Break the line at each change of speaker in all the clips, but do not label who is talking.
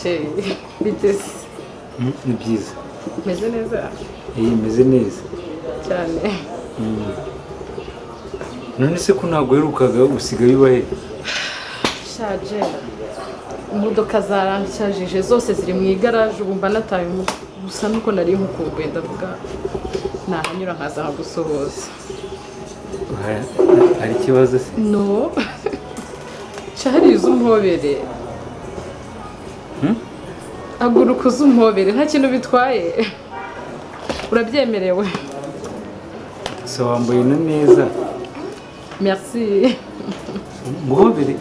Şey, bites.
Ni byiza.
Meze neza.
Iyi meze neza.
Cyane.
None se ko ntabwo uherukaga usigaye ubahe?
Shaje. Imodoka zarangishajije zose ziri mu igaraje ubu mba nataye gusa nuko nari nkukumbuye ndavuga nahanyura nkaza gusohoza.
Hari ikibazo se?
No. Shari uzumpobere. Aguruka uzumpobere nta kintu bitwaye. Urabyemerewe.
So wambaye neza.
Merci.
Muhobere?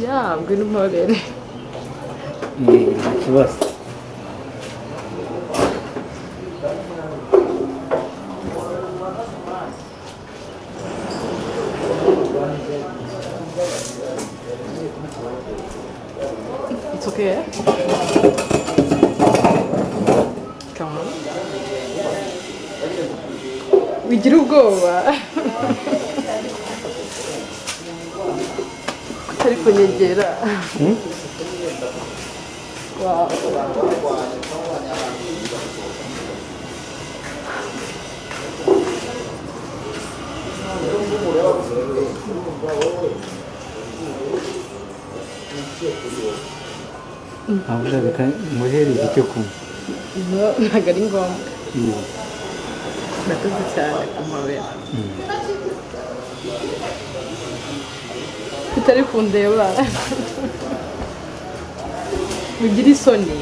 Ya, ngwino umpobere.
Nta kibazo.
It's okay. Come on. Wigira ubwoba. Kutari kunyegera. Wow.
Ahora reka muhereze icyo kunywa.
Ntabwo ari ngombwa. Ndakoze cyane kumubera. Utari kundeba. Ugira isoni.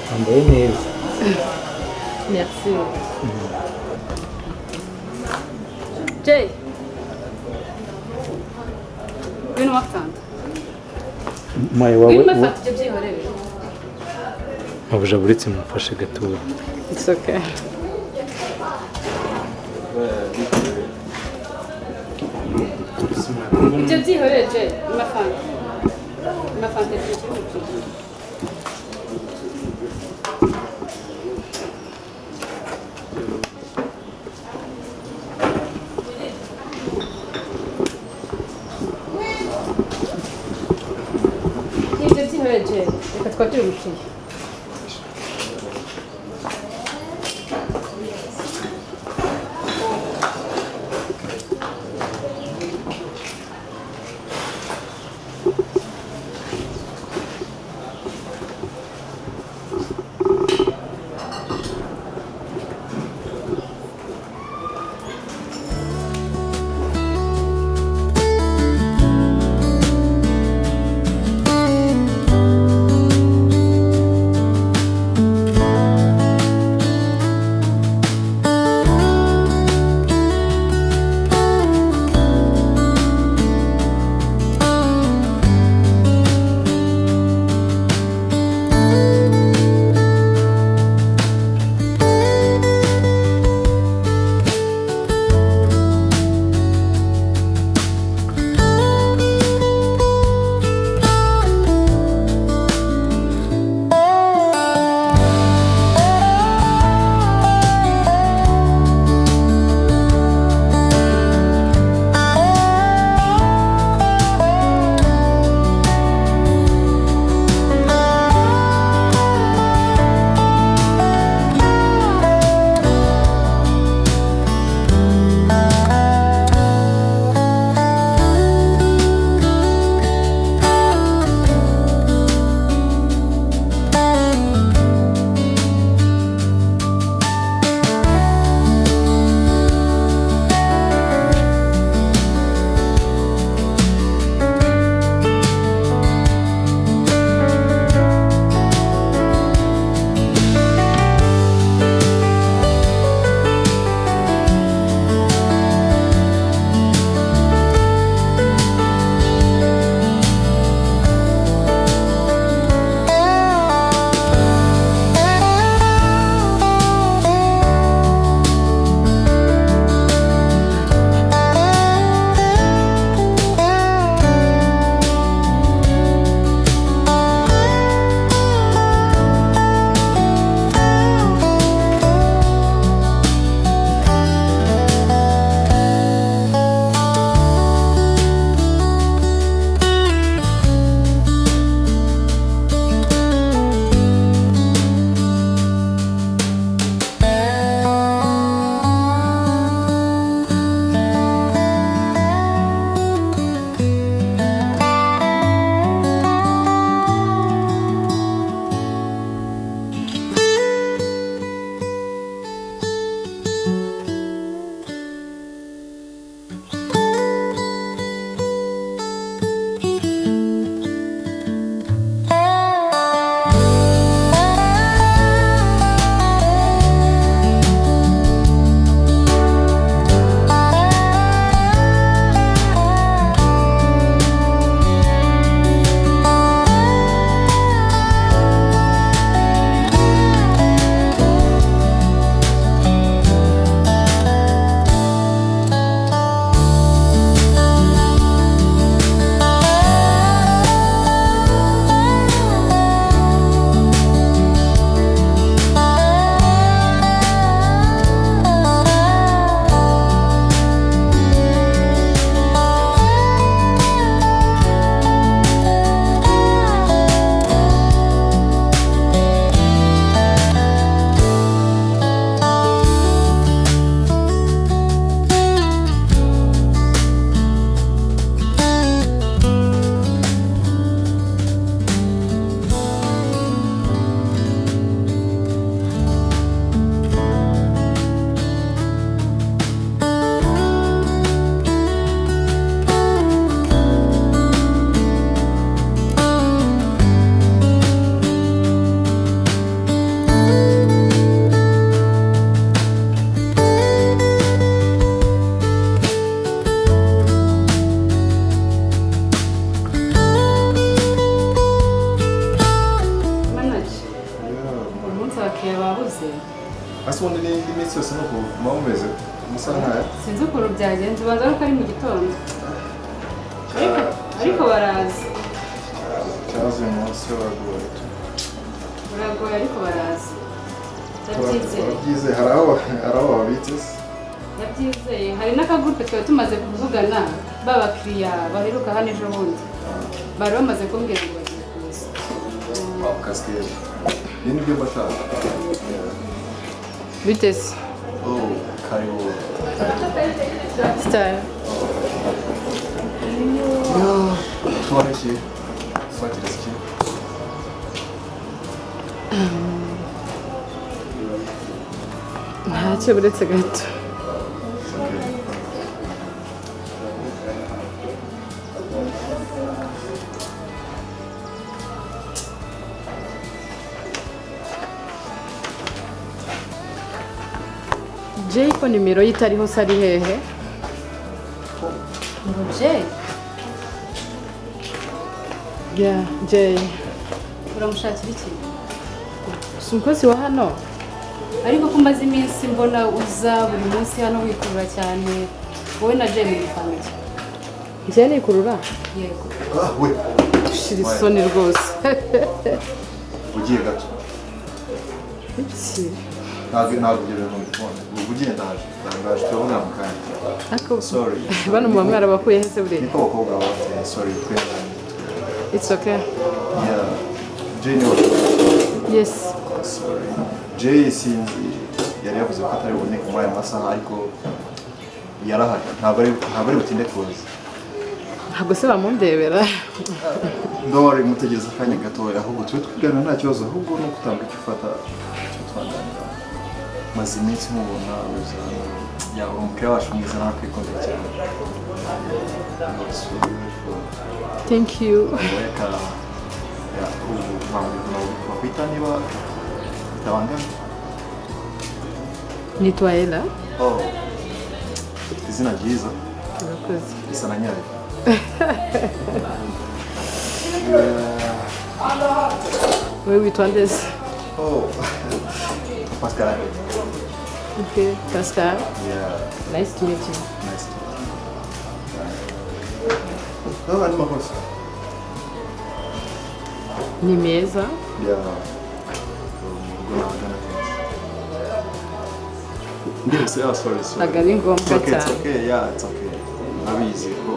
Wambaye neza.
Merci. Jay. Ngwino wakanda.
Maye wawe.
Ngwino mafata ibyo byihorere.
Abuja buretse mufashe gatoya.
It's okay. Ibyo byihorere Jay, mafanta. Mafanta ibyo cy'umutuku. Reka twakire umukiriya. sinzi ukuntu byagenze ubanza ko ari mu gitondo ariko baraza
cyaje munsi
baragoye ariko baraza
ndabyizeye hari aho babitse
ndabyizeye hari n'akagurupe twari tumaze kuvugana b'abakiriya baheruka hano ejo bundi bari bamaze kumbwira ngo bagiye kuza
cascade ni byo bashaka
biteze
karibu
style
tubashye fatira ski
ntacyo buretse gato Jay ko nimero ye itariho se ari hehe Jay Jay uramushakira iki si umukozi wa hano ariko ko umaze iminsi mbona uza buri munsi hano wikurura cyane wowe na Jay mugipanga iki njye nikurura yego
we
shira isoni rwose
ugiye gato
iki
ntabwo ugeze mu gitondo ubu ugenda ndaje turabona mu kanya sorry
bano mu bamwe arabakuye hese buriya
niko abakobwa bafite sorry twendanye
it's okay
yeah Jay no
yes
sorry Jay sinzi yari yavuze ko atari buboneke muri aya masaha ariko yarahari ntabwo ari butinde kuza
ntabwo se bamundebera
ndori mutegereza akanya gatoya ahubwo tube twigana nta kibazo ahubwo no kutambika ifata icyo twaganira maze iminsi mubona yaba umupira wacu mwiza nawe kwikunda cyane
thank you
wakwita niba bitabangana
nitwa Ella
ufite izina ryiza
urakoze
bisa na nyayo
wewe witwa ndese
Pascal.
Okay, Pascal.
Yeah.
Nice to meet you.
Nice to meet you. Ni makosa.
Ni meza.
Yeah. Yes, yeah, sorry.
Agari ngombwa cyane.
It's okay, yeah, it's okay. Abizi ko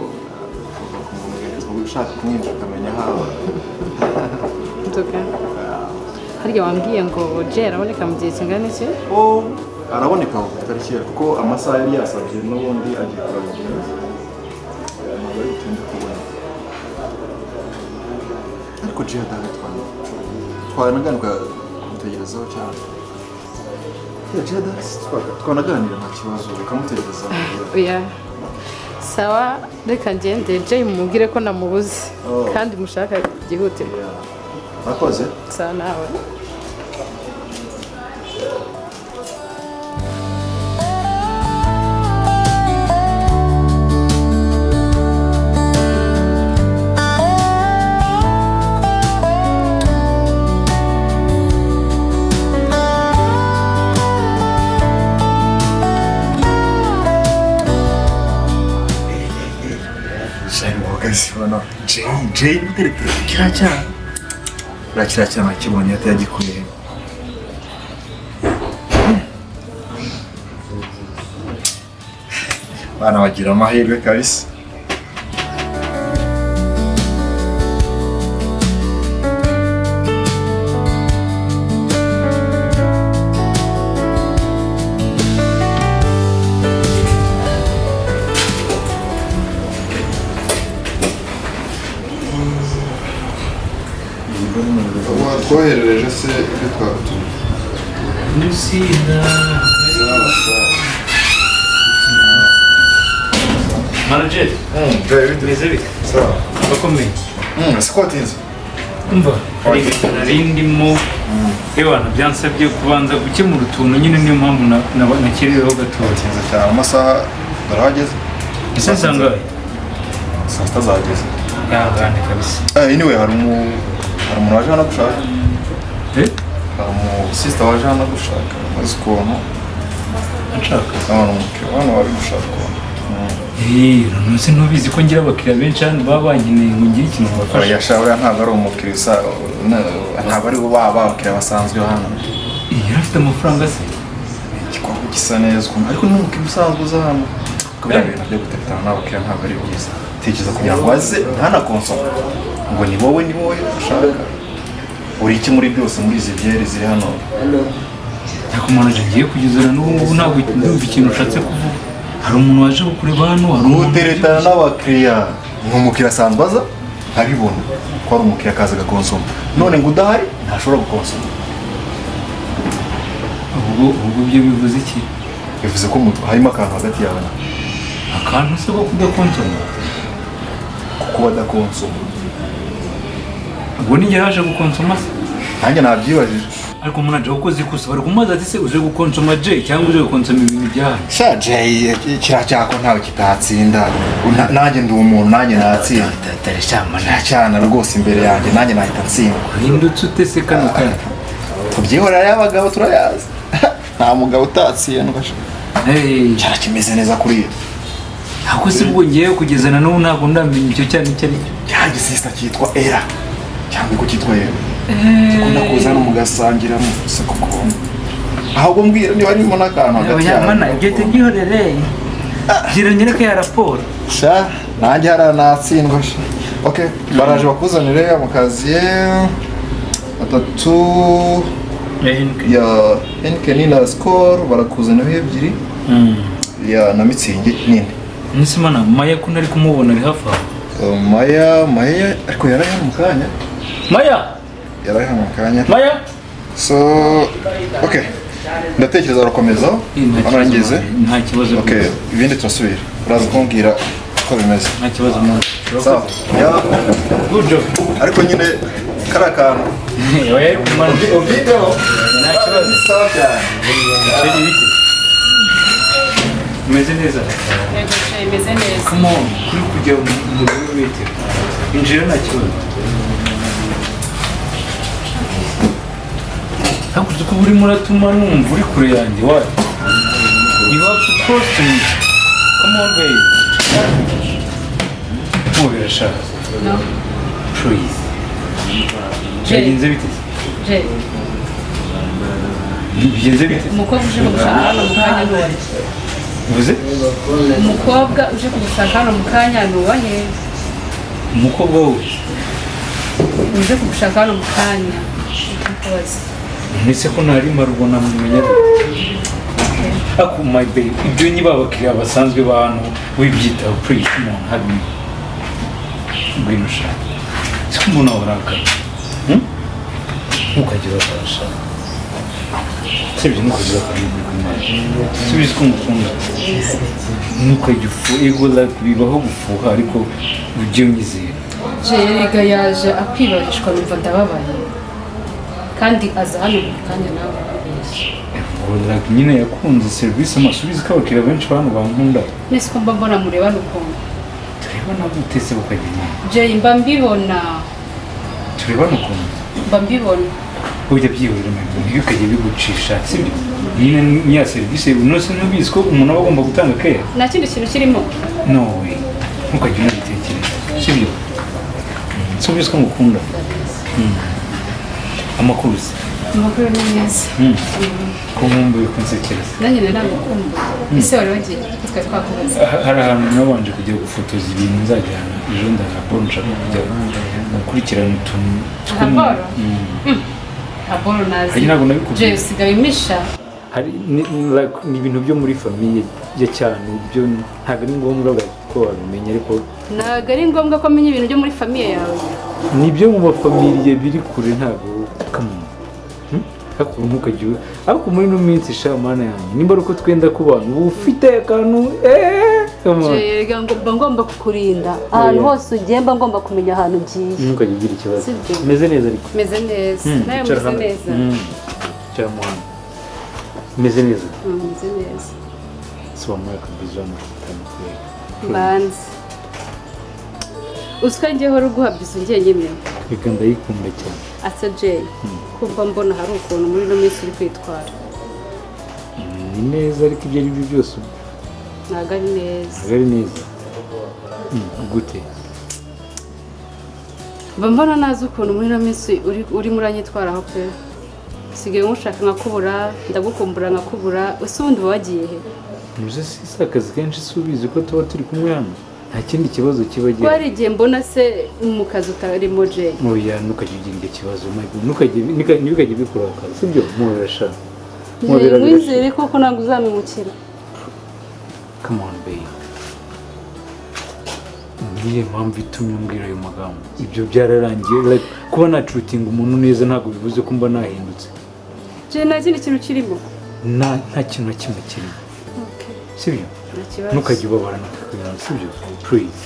ushaka kumwinjira ukamenya hawe.
It's okay. Harya wambwiye ngo Jay araboneka mu gihe kingana iki?
Araboneka ku tariki kuko amasaha yari yasabye n'ubundi agiye kurabona. Ntabwo ari butinda kubona. Ariko Jay adaha twanaganira kumutegerezaho cyane. Jay twanaganira nta kibazo ukamutegerezaho.
Oya. Sawa reka ngende Jay mumubwire ko namubuze kandi mushaka byihutirwa.
Akoze?
Sawa nawe.
Sibona Jay utereke kira cyane kibonye atagikuye bana bagira amahirwe kabisa twoherereje se ibyo twagutumye
Manager, meze bite?
sawa
Bakomeye.
sikotinze
Umva, hari ibintu nari ndimo ewana byansabye kubanza gukemura utuntu nyine niyo mpamvu nakerereho gatoya.
Tinze cyane amasaha barahageze
Ese nsanga
saa sita zageze
yagane kabisa.
Anyway hari umuntu waje hano gushaka hari umu sister waje hano gushaka maze ukuntu
nshaka
abana umukiriya hano wari gushaka
nonese ntubizi ko ngira abakiriya benshi hano baba bankeneye ngo ngire ikintu mbafasha
yashobora ntabwo ari umukiriya ntabwo ari abakiriya basanzwe hano
yari afite amafaranga se
igikorwa gisa neza ariko ni umukiriya usanzwe uza hano kubera ibintu byo guteretana n'abakiriya ntabwo ari byiza tekereza kugira ngo aze ntanakonsome ngo ni wowe ushaka uri iki muri byose muri izi byeri ziri hano
ariko manager ngiye kugezana n'ubu ntabwo ndumva ikintu ushatse kuvuga hari umuntu waje kukureba hano hari
uteretana n'abakiriya nk'umukiriya asanzwe aza ntabibona ko ari umukiriya akaza agakonsoma none ngo udahari ntashobora gukonsoma
ubwo byo bivuze iki
bivuze ko harimo akantu hagati yawe
akantu se ko kudakonsoma
kuko badakonsoma
ubwo n'igihe haje gukonsoma se
nanjye nabyibajije
ariko manager ukoze ikosa bari kumubaza ati se uje gukonsoma J cyangwa uje gukonsoma ibintu byawe
sha J kiriya cyako ntawe kitatsinda nanjye ndi umuntu nanjye natsinda cyane rwose imbere yanjye nanjye nahita ntsindwa
uhindutse utese kano kanya
tubyihorera y'abagabo turayazi nta mugabo utatsindwa cyara kimeze neza kuri iyo
ntabwo se ubwo ngiye kugezana n'ubu ntabwo ndamenya icyo cyane icyo ari cyo
cyanjye sisa cyitwa era cyangwa ko cyitwa era gikunda kuza no mugasangira se kuko ahubwo mbwira niba arimo n'akantu hagati yawe
mana ibyo tubyihorere gira nyereke ya raporo
sha nanjye haranatsindwa sha okay baraje bakuzanire amakaziye atatu ya Henken na score barakuzanaho ebyiri ya na mitsingi nini
nisi mana Maya ko nari kumubona ari hafi aho
Maya ariko yari mu kanya Maya so okay ndatekereza barakomeza barangeze
nta kibazo
okay ibindi turasubira uraza kumbwira uko bimeze
nta kibazo mwana
sawa ya
good job
ariko nyine karakantu
oya mwana
video
nta kibazo
sawa cyane
cyari bite meze neza
yego cyane meze neza
come on kuri kujya mu bibete injira nta kibazo hakurya ko buri muratuma numva uri kure yanjye wa you have to cross to me come on baby birashaka
no
please byagenze bite
J
bigenze bite
umukobwa uje kugushaka hano mu kanya n'uwahe
uvuze
umukobwa uje kugushaka hano mu kanya n'uwahe
umukobwa wowe
uje kugushaka hano mu kanya ntakoze
ndetse ko nari marubona mumenya ako my baby ibyo niba abakiriya basanzwe bantu wibyitaho please come on have me ngwino shaka siko umuntu uraka ntukagira utarasha sibyo ntukagira utarasha subiza ko ngukunda ntukajya ufuha bibaho gufuha ariko ujye unyizera
Jeriga yaje akwibabishwa numva ndababaye kandi aza hano mu kanya nawe
nyine yakunze serivisi amasubizo k'abakiriya benshi bantu bankunda
nese ko mba mbona mureba n'ukuntu
turebana gute se bukagenda
Jay mba mbibona
turebana ukuntu
mba mbibona
ujya byihurira mu bintu bikajya bigucisha sibyo nyine niya serivisi unose ntubizi ko umuntu aba agomba gutanga care
nta kindi kintu kirimo
no way ntukajya unabitekereza sibyo subizi ko ngukunda amakuru se
amakuru ni meza
ko nkumbuye kunsekereza
nanjye naragukumbuye ese wari wagiye twari twakubaza
hari ahantu nabanje kujya gufotoza ibintu nzajyana ejo ndagaporo nshaka kujya gukurikirana utuntu
aboro nazi
ntabwo nabikubwiye
Jay usigaye imisha
hari ni ibintu byo muri famiye ya cyane ibyo ntabwo ari ngombwa ko wabimenya ariko
ntabwo ari ngombwa ko amenya ibintu byo muri famiye yawe
ni ibyo mu mafamiliye biri kure ntabwo kamwe ariko ntukajye ariko muri ino minsi sha mana yanjye nimba ari uko twenda kubana uba ufite akantu
Jay mba ngomba kukurinda ahantu hose ugiye mba ngomba kumenya ahantu ugiye
ntukajye ugira ikibazo meze neza ariko
meze neza nawe meze neza
cyangwa muhanda meze neza
meze neza
sobanura akabizo n'akamukwiye
banze uswa njyeho ruguhabyiza njyenyine
reka ndayikunda cyane
asa Jay kumva mbona hari ukuntu muri ino minsi uri kwitwara
ni neza ariko ibyo ari byo byose
ntabwo ari neza.
ntabwo ari neza. Gute?
mba mbona nazi ukuntu muri ino minsi urimo uranyitwaraho pe. usigaye umushaka nkakubura, ndagukumbura nkakubura, ese ubundi uba wagiye he?
Muze si akazi kenshi si ubizi ko tuba turi kumwe hano, nta kindi kibazo kiba gihari.
ko hari igihe mbona se mu kazi utarimo Jay.
Oya ntukajye ugira icyo kibazo ntibikajye bikora akazi sibyo mubirasha.
Wizere koko ntabwo uzamimukira.
Come on babe. Niyo mpamvu itumye umbwira ayo magambo. Ibyo byararangiye, like kuba nacutinga umuntu neza ntabwo bivuze ko mba nahindutse.
Jay nta kindi kintu kirimo?
Nta kintu na kimwe kirimo. Sibyo? Ntukajye ubabara nakakubwira sibyo? Please.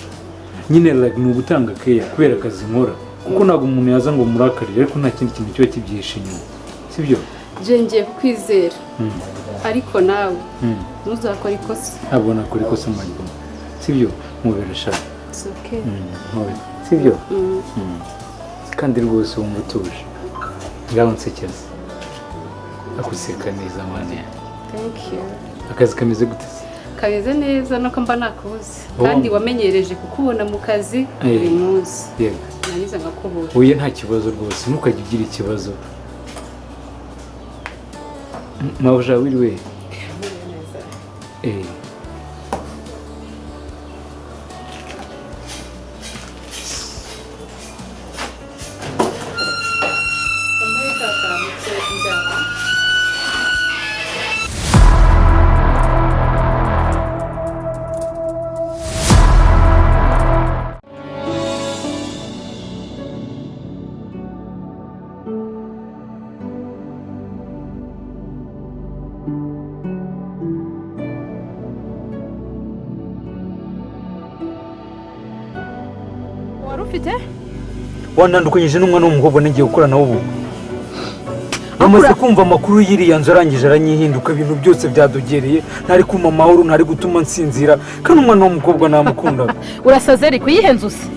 Nyine like ni ugutanga care kubera akazi nkora. Kuko ntabwo umuntu yaza ngo murakarire ariko nta kindi kintu kiba kibyihishe inyuma. Sibyo?
Jay ngiye kukwizera. Ariko nawe ntuzakora ikosa.
Ntabwo nakora ikosa mbagwa. Sibyo? Mubirasha.
It's okay.
Sibyo? Kandi rwose wumva utuje. Ngaho nsekeza. Akuseka neza mane.
Thank you.
Akazi kameze gute?
Kameze neza nuko mba nakubuze. Kandi wamenyereje kukubona mu kazi buri munsi.
Yego.
Naniza ngakubura.
Oya nta kibazo rwose ntukajye ugira ikibazo. Mabuja wiriwe.
Warufite?
Wanandukanyije n'umwana w'umukobwa nagiye gukora nawe ubu. Amaze kumva amakuru y'iriya nzu arangije aranyihinduka ibintu byose byadogereye ntari kuma amahoro ntari gutuma nsinzira kandi umwana w'umukobwa namukundaga.
Urasaze ariko yihe nzu se?